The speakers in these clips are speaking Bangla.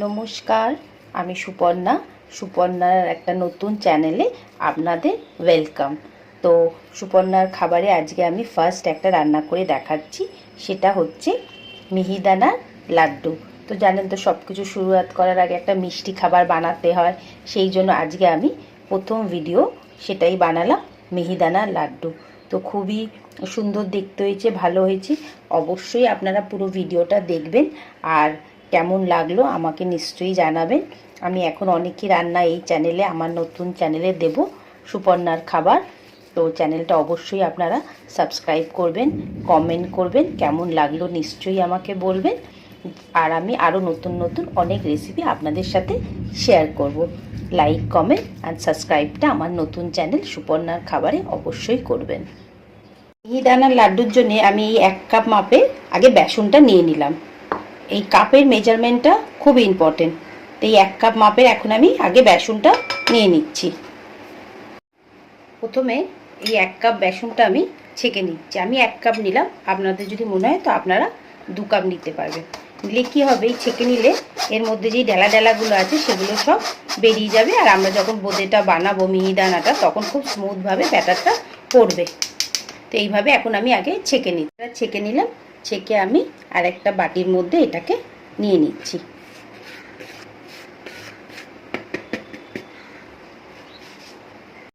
নমস্কার, আমি সুপর্ণার একটা নতুন চ্যানেলে আপনাদের ওয়েলকাম। তো সুপর্ণার খাবারে আজকে আমি ফার্স্ট একটা রান্না করে দেখাচ্ছি, সেটা হচ্ছে মিহিদানার লাড্ডু। তো জানেন তো, সব কিছু শুরুয়াত করার আগে একটা মিষ্টি খাবার বানাতে হয়, সেই জন্য আজকে আমি প্রথম ভিডিও সেটাই বানালাম, মিহিদানার লাড্ডু। তো খুবই সুন্দর দেখতে হয়েছে, ভালো হয়েছে। অবশ্যই আপনারা পুরো ভিডিওটা দেখবেন, আর কেমন লাগলো আমাকে নিশ্চয়ই জানাবেন। আমি এখন অনেকই রান্না এই চ্যানেলে, আমার নতুন চ্যানেলে দেব, সুপর্ণার খাবার। তো চ্যানেলটা অবশ্যই আপনারা সাবস্ক্রাইব করবেন, কমেন্ট করবেন, কেমন লাগলো নিশ্চয়ই আমাকে বলবেন। আর আমি আরও নতুন নতুন অনেক রেসিপি আপনাদের সাথে শেয়ার করব। লাইক, কমেন্ট অ্যান্ড সাবস্ক্রাইবটা আমার নতুন চ্যানেল সুপর্ণার খাবারে অবশ্যই করবেন। মিহিদানার লাড্ডুর জন্য আমি এই 1 কাপ মাপে আগে বেসনটা নিয়ে নিলাম। এই কাপের মেজারমেন্টটা খুব ইম্পর্টেন্ট। তো এই 1 কাপ মাপের এখন আমি আগে বেসনটা নিয়ে নিচ্ছি। প্রথমে এই 1 কাপ বেসনটা আমি ছেঁকে নিচ্ছি। আমি 1 কাপ নিলাম, আপনাদের যদি মনে হয় তো আপনারা 2 কাপ নিতে পারবেন। নিলে কী হবে, এই ছেঁকে নিলে এর মধ্যে যেই ডেলাগুলো আছে সেগুলো সব বেরিয়ে যাবে, আর আমরা যখন বোঁদেটা বানাবো মিহিদানাটা তখন খুব স্মুথভাবে ব্যাটারটা পড়বে। তো এইভাবে এখন আমি আগে ছেঁকে নিলাম। ছেঁকে আমি আর একটা বাটির মধ্যে এটাকে নিয়ে নিচ্ছি।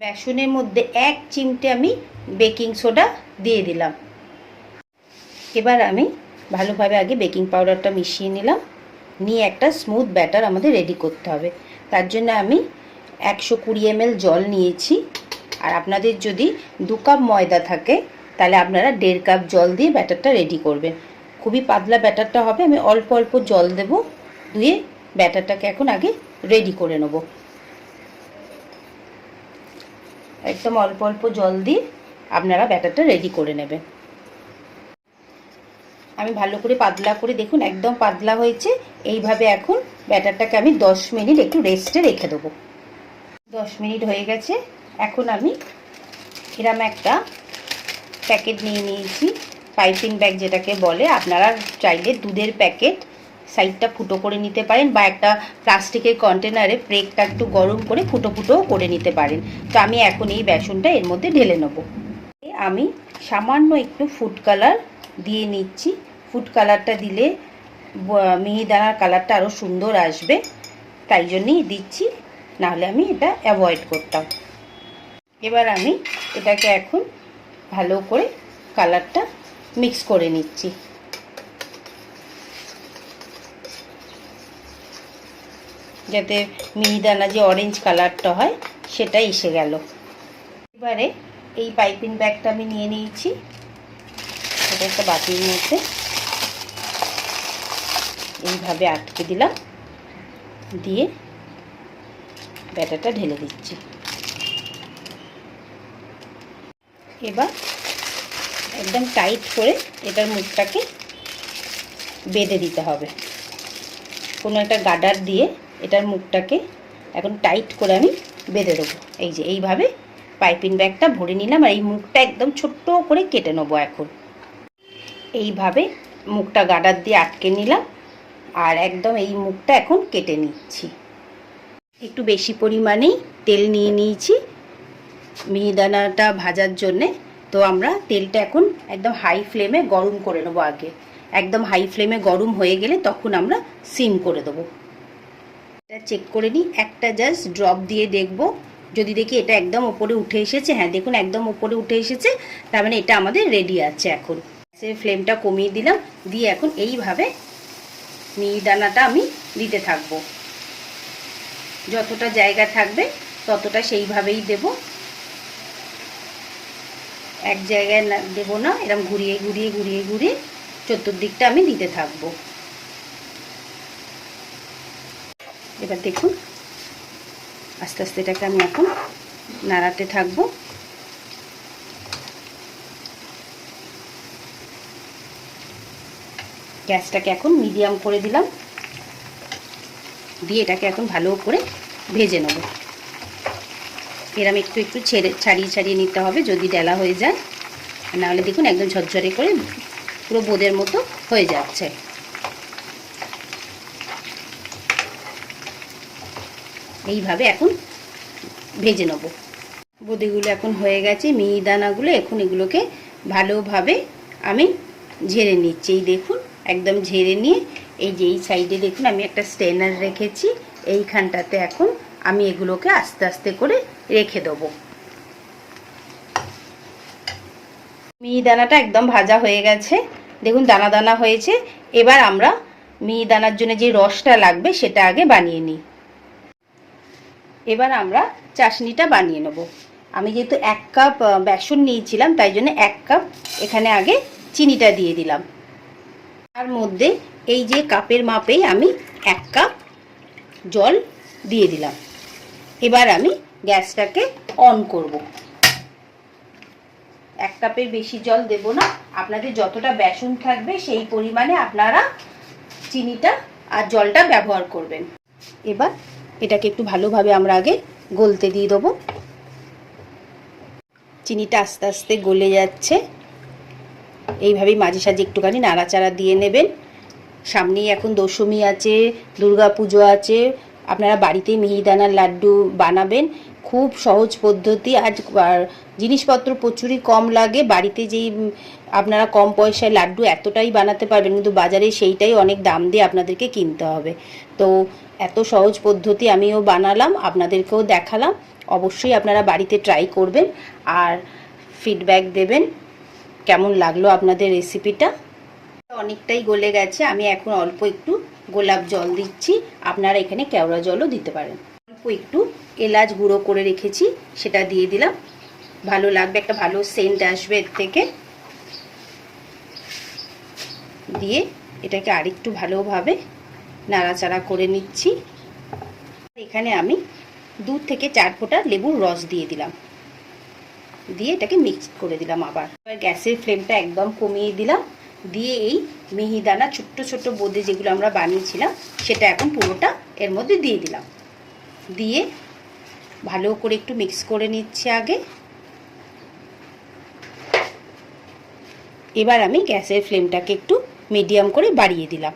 বেসনের মধ্যে 1 চিমটে আমি বেকিং সোডা দিয়ে দিলাম। এবার আমি ভালোভাবে আগে বেকিং পাউডারটা মিশিয়ে নিলাম। নিয়ে একটা স্মুথ ব্যাটার আমাদের রেডি করতে হবে। তার জন্য আমি 120 ml জল নিয়েছি। আর আপনাদের যদি 2 কাপ ময়দা থাকে তাহলে আপনারা 1.5 কাপ জল দিয়ে ব্যাটারটা রেডি করবেন। খুবই পাতলা ব্যাটারটা হবে। আমি অল্প অল্প জল দেব, দিয়ে ব্যাটারটাকে এখন আগে রেডি করে নেব। একদম অল্প অল্প জল দিয়ে আপনারা ব্যাটারটা রেডি করে নেবেন। আমি ভালো করে পাতলা করে, দেখুন একদম পাতলা হয়েছে। এইভাবে এখন ব্যাটারটাকে আমি 10 মিনিট একটু রেস্টে রেখে দেবো। 10 মিনিট হয়ে গেছে। এখন আমি এরম একটা প্যাকেট নিয়ে নিয়েছি, পাইপিং ব্যাগ যেটাকে বলে। আপনারা চাইলে দুধের প্যাকেট সাইডটা ফুটো করে নিতে পারেন, বা একটা প্লাস্টিকের কন্টেনারে প্লেটটা একটু গরম করে ফুটো ফুটোও করে নিতে পারেন। তো আমি এখন এই বেসনটা এর মধ্যে ঢেলে নেব। আমি সামান্য একটু ফুড কালার দিয়ে নিচ্ছি। ফুড কালারটা দিলে মিহিদানার কালারটা আরও সুন্দর আসবে, তাই জন্যই দিচ্ছি, নাহলে আমি এটা অ্যাভয়েড করতাম। এবার আমি এটাকে এখন ভালো করে কালারটা মিক্স করে নিচ্ছি। যাতে মিহিদানা যে অরেঞ্জ কালারটা হয় সেটা এসে গেল। এবারে এই পাইপিং ব্যাগটা আমি নিয়ে নিয়েছি, এটা একটা বাটির মধ্যে এইভাবে আটকে দিলাম, দিয়ে ব্যাটারটা ঢেলে দিচ্ছি। এবার একদম টাইট করে এটার মুখটাকে বেঁধে দিতে হবে। কোনো একটা গার্ডার দিয়ে এটার মুখটাকে এখন টাইট করে আমি বেঁধে দেবো। এই যে এইভাবে পাইপিং ব্যাগটা ভরে নিলাম, আর এই মুখটা একদম ছোট্ট করে কেটে নেবো। এখন এইভাবে মুখটা গার্ডার দিয়ে আটকে নিলাম, আর একদম এই মুখটা এখন কেটে নিচ্ছি। একটু বেশি পরিমাণেই তেল নিয়ে নিয়েছি মিহিদানাটা ভাজার জন্যে। তো আমরা তেলটা এখন একদম হাই ফ্লেমে গরম করে নেবো। আগে একদম হাই ফ্লেমে গরম হয়ে গেলে তখন আমরা সিম করে দেবো। এটা চেক করে নিই, একটা জাস্ট ড্রপ দিয়ে দেখব। যদি দেখি এটা একদম ওপরে উঠে এসেছে, হ্যাঁ দেখুন একদম ওপরে উঠে এসেছে, তার মানে এটা আমাদের রেডি আছে। এখন ফ্লেমটা কমিয়ে দিলাম, দিয়ে এখন এইভাবে মিহিদানাটা আমি দিতে থাকবো। যতটা জায়গা থাকবে ততটা সেইভাবেই দেব, এক জায়গায় না দেব না, এরকম ঘুরিয়ে ঘুরিয়ে ঘুরিয়ে ঘুরিয়ে চতুর্দিকটা আমি দিতে থাকবো। এবার দেখুন আস্তে আস্তে এটাকে আমি এখন নাড়াতে থাকবো। গ্যাসটাকে এখন মিডিয়াম করে দিলাম, দিয়ে এটাকে এখন ভালো করে ভেজে নেব। এরম একটু একটু ছাড়িয়ে ছাড়িয়ে নিতে হবে, যদি ডেলা হয়ে যায়, নাহলে দেখুন একদম ঝরঝরে করে পুরো বোঁদের মতো হয়ে যাচ্ছে। এইভাবে এখন ভেজে নেব। বোঁদেগুলো এখন হয়ে গেছে, মিহিদানাগুলো। এখন এগুলোকে ভালোভাবে আমি ঝেড়ে নিচ্ছি। এই দেখুন একদম ঝেড়ে নিয়ে এই যে এই সাইডে দেখুন আমি একটা স্ট্রেনার রেখেছি, এইখানটাতে এখন আমি এগুলোকে আস্তে আস্তে করে রেখে দেবো। মিহিদানাটা একদম ভাজা হয়ে গেছে, দেখুন দানা দানা হয়েছে। এবার আমরা মিহিদানার জন্য যে রসটা লাগবে সেটা আগে বানিয়ে নিই। এবার আমরা চাশনিটা বানিয়ে নেব। আমি যেহেতু 1 কাপ বেসন নিয়েছিলাম তাই জন্য 1 কাপ এখানে আগে চিনিটা দিয়ে দিলাম। তার মধ্যে এই যে কাপের মাপেই আমি 1 কাপ জল দিয়ে দিলাম। এবার আমি গ্যাসটাকে অন করব। 1 কাপের বেশি জল দেব না, আপনাদের যতটা বেসন থাকবে সেই পরিমাণে আপনারা চিনিটা আর জলটা ব্যবহার করবেন। এবার এটাকে একটু ভালোভাবে আমরা আগে গলতে দিয়ে দেবো। চিনিটা আস্তে আস্তে গলে যাচ্ছে, এইভাবেই মাঝে সাঝে একটুখানি নাড়াচাড়া দিয়ে নেবেন। সামনেই এখন দশমী আছে, দুর্গা পুজো আছে, আপনারা বাড়িতে মিহিদানার লাড্ডু বানাবেন। খুব সহজ পদ্ধতি, আর জিনিসপত্র প্রচুরই কম লাগে। বাড়িতে যেই আপনারা কম পয়সায় লাড্ডু এতটাই বানাতে পারবেন, কিন্তু বাজারে সেইটাই অনেক দাম দিয়ে আপনাদেরকে কিনতে হবে। তো এত সহজ পদ্ধতি আমিও বানালাম, আপনাদেরকেও দেখালাম। অবশ্যই আপনারা বাড়িতে ট্রাই করবেন আর ফিডব্যাক দেবেন কেমন লাগলো আপনাদের রেসিপিটা। অনেকটাই গলে গেছে, আমি এখন অল্প একটু গোলাপ জল দিচ্ছি, আপনারা এখানে কেওড়া জলও দিতে পারেন। অল্প একটু এলাচ গুঁড়ো করে রেখেছি সেটা দিয়ে দিলাম, ভালো লাগবে, একটা ভালো সেন্ট আসবে এর থেকে। দিয়ে এটাকে আরেকটু ভালোভাবে নাড়াচাড়া করে নিচ্ছি। এখানে আমি 2 থেকে 4 ফোঁটা লেবুর রস দিয়ে দিলাম, দিয়ে এটাকে মিক্স করে দিলাম। আবার গ্যাসের ফ্লেমটা একদম কমিয়ে দিলাম, দিয়ে এই মিহিদানা ছোট্ট ছোট্ট বোঁদে যেগুলো আমরা বানিয়েছিলাম সেটা এখন পুরোটা এর মধ্যে দিয়ে দিলাম। দিয়ে ভালো করে একটু মিক্স করে নিচ্ছি আগে। এবার আমি গ্যাসের ফ্লেমটাকে একটু মিডিয়াম করে বাড়িয়ে দিলাম।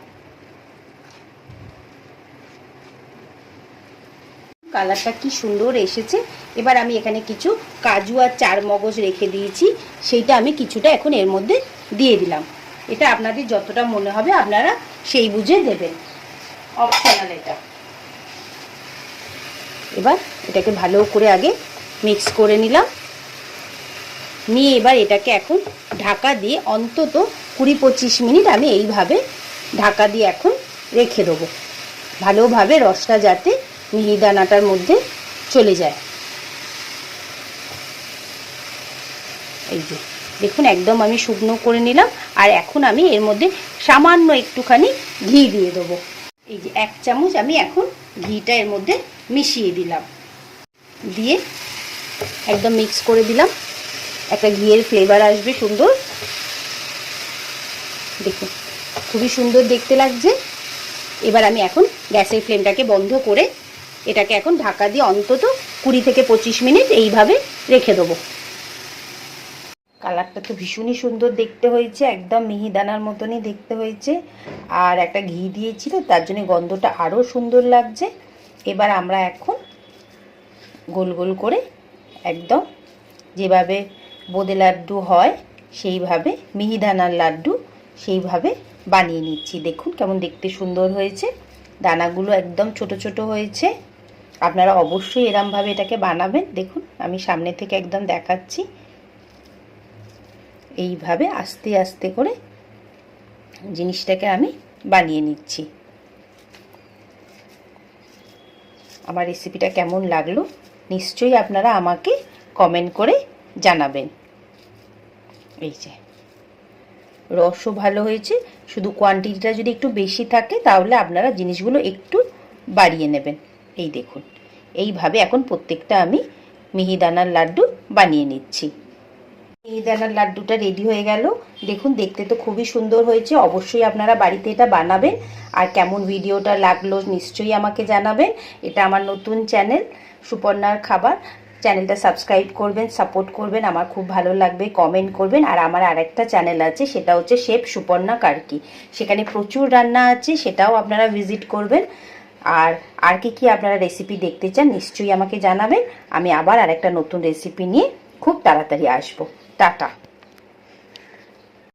কালারটা কি সুন্দর এসেছে। এবার আমি এখানে কিছু কাজু আর চারমগজ রেখে দিয়েছি, সেইটা আমি কিছুটা এখন এর মধ্যে দিয়ে দিলাম। এটা আপনাদের যতটা মনে হবে আপনারা সেই বুঝে দেবেন, অপশনাল এটা। এবার এটাকে ভালো করে আগে মিক্স করে নিলাম, নিয়ে এবার এটাকে এখন ঢাকা দিয়ে অন্তত 20-25 মিনিট আমি এইভাবে ঢাকা দিয়ে এখন রেখে দেবো, ভালোভাবে রসটা যাতে মিহিদানাটার মধ্যে চলে যায়। এই যে দেখুন একদম আমি শুকনো করে নিলাম। আর এখন আমি এর মধ্যে সামান্য একটুখানি ঘি দিয়ে দেবো। এই যে 1 চামচ আমি এখন ঘিটা এর মধ্যে মিশিয়ে দিলাম, দিয়ে একদম মিক্স করে দিলাম। একটা ঘিয়ের ফ্লেভার আসবে সুন্দর, দেখুন খুবই সুন্দর দেখতে লাগছে। এবার আমি এখন গ্যাসের ফ্লেমটাকে বন্ধ করে এটাকে এখন ঢাকা দিয়ে অন্তত 20 থেকে 25 মিনিট এইভাবে রেখে দেবো। কালারটা তো ভীষণই সুন্দর দেখতে হয়েছে, একদম মিহিদানার মতনই দেখতে হয়েছে। আর একটা ঘি দিয়েছিল তার জন্য গন্ধটা আরও সুন্দর লাগছে। এবার আমরা এখন গোল গোল করে একদম যেভাবে বোঁদে লাড্ডু হয় সেইভাবে মিহিদানার লাড্ডু সেইভাবে বানিয়ে নিচ্ছি। দেখুন কেমন দেখতে সুন্দর হয়েছে, দানাগুলো একদম ছোট ছোট হয়েছে। আপনারা অবশ্যই এরমভাবে এটাকে বানাবেন। দেখুন আমি সামনে থেকে একদম দেখাচ্ছি, এইভাবে আস্তে আস্তে করে জিনিসটাকে আমি বানিয়ে নিচ্ছি। আমার রেসিপিটা কেমন লাগলো নিশ্চয়ই আপনারা আমাকে কমেন্ট করে জানাবেন। এই যে রসও ভালো হয়েছে, শুধু কোয়ান্টিটিটা যদি একটু বেশি থাকে তাহলে আপনারা জিনিসগুলো একটু বাড়িয়ে নেবেন। এই দেখুন এইভাবে এখন প্রত্যেকটা আমি মিহিদানার লাড্ডু বানিয়ে নিচ্ছি। মিহিদানার লাড্ডুটা রেডি হয়ে গেল। দেখুন দেখতে তো খুবই সুন্দর হয়েছে, অবশ্যই আপনারা বাড়িতে এটা বানাবেন। আর কেমন ভিডিওটা লাগলো নিশ্চয়ই আমাকে জানাবেন। এটা আমার নতুন চ্যানেল সুপর্ণার খাবার, চ্যানেলটা সাবস্ক্রাইব করবেন, সাপোর্ট করবেন, আমার খুব ভালো লাগবে। কমেন্ট করবেন। আর আমার আরেকটা চ্যানেল আছে সেটা হচ্ছে শেফ সুপর্ণা কার্কি, সেখানে প্রচুর রান্না আছে, সেটাও আপনারা ভিজিট করবেন। আর আর কি আপনারা রেসিপি দেখতে চান নিশ্চয়ই আমাকে জানাবেন। আমি আবার আরেকটা নতুন রেসিপি নিয়ে খুব তাড়াতাড়ি আসবো। টাটা।